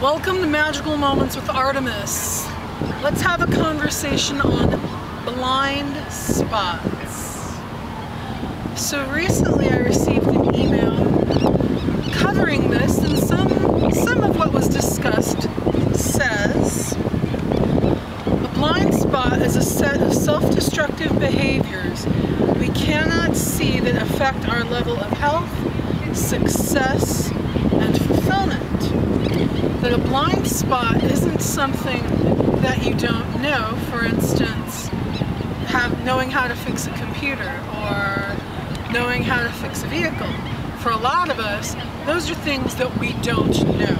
Welcome to Magical Moments with Artemis. Let's have a conversation on blind spots. So recently I received an email covering this, and some of what was discussed says a blind spot is a set of self-destructive behaviors we cannot see that affect our level of health, success, and fulfillment. That a blind spot isn't something that you don't know. For instance, knowing how to fix a computer or knowing how to fix a vehicle. For a lot of us, those are things that we don't know.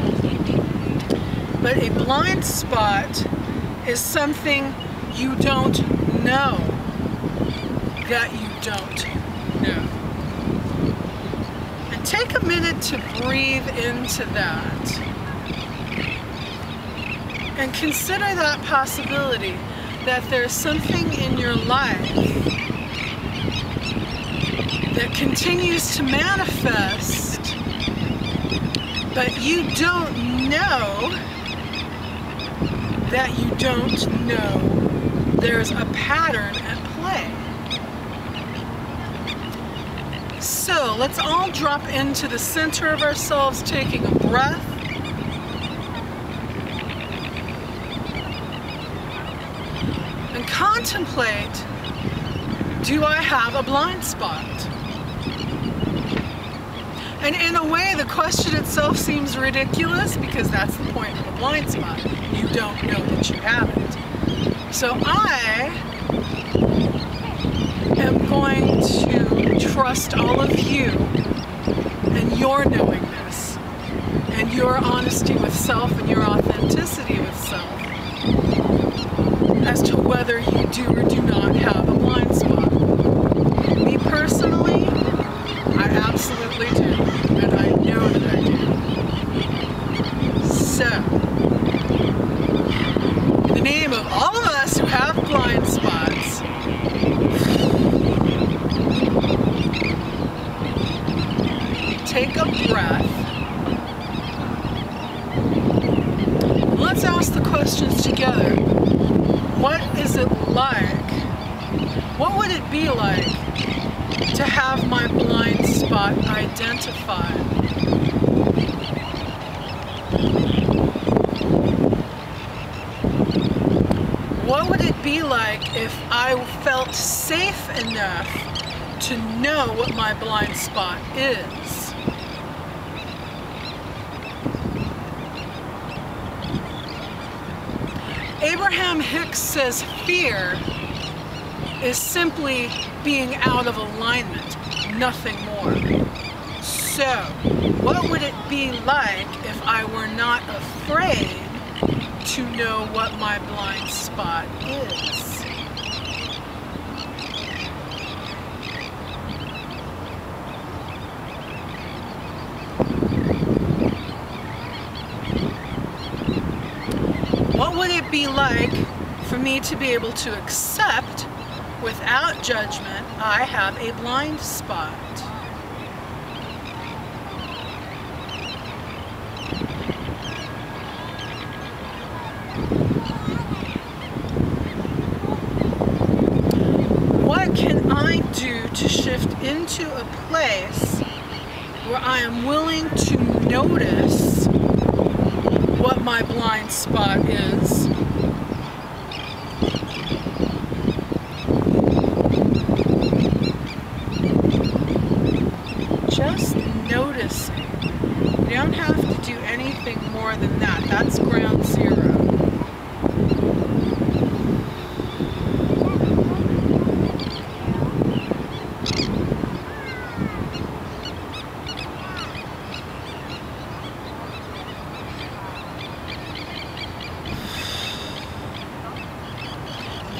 But a blind spot is something you don't know that you don't know. And take a minute to breathe into that. And consider that possibility, that there's something in your life that continues to manifest, but you don't know that you don't know there's a pattern at play. So let's all drop into the center of ourselves, taking a breath. And contemplate, do I have a blind spot? And in a way, the question itself seems ridiculous, because that's the point of a blind spot. You don't know that you have it. So I am going to trust all of you and your knowingness and your honesty with self and your authenticity with self as to whether you do or do not have a blind spot. Me personally, I absolutely do, and I know that I do. So, in the name of all of us who have blind spots, take a breath. Let's ask the questions together. What is it like? What would it be like to have my blind spot identified? What would it be like if I felt safe enough to know what my blind spot is? Abraham Hicks says fear is simply being out of alignment, nothing more. So, what would it be like if I were not afraid to know what my blind spot is? What would it be like for me to be able to accept, without judgment, I have a blind spot? What can I do to shift into a place where I am willing to notice what my blind spot is? Just noticing. You don't have to do anything more than that. That's ground zero.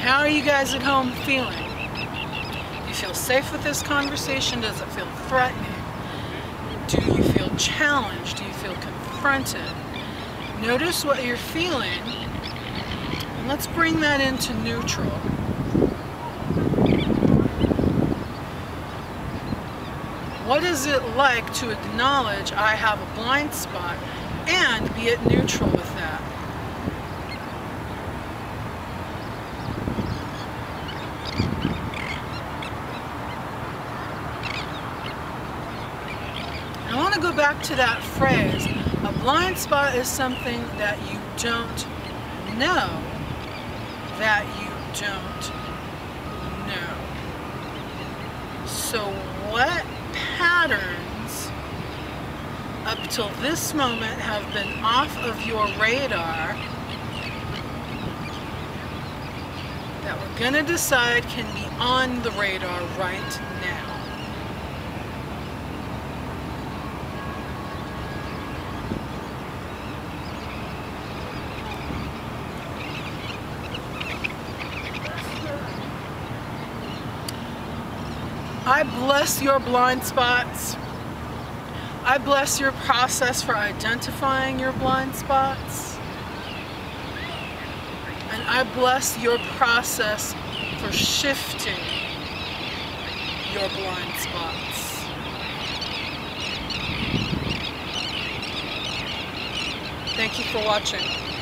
How are you guys at home feeling? Do you feel safe with this conversation? Does it feel threatening? Do you feel challenged? Do you feel confronted? Notice what you're feeling, and let's bring that into neutral. What is it like to acknowledge I have a blind spot and be at neutral with that. I want to go back to that phrase. A blind spot is something that you don't know that you don't know. So what patterns up till this moment have been off of your radar that we're going to decide can be on the radar right now? I bless your blind spots. I bless your process for identifying your blind spots. And I bless your process for shifting your blind spots. Thank you for watching.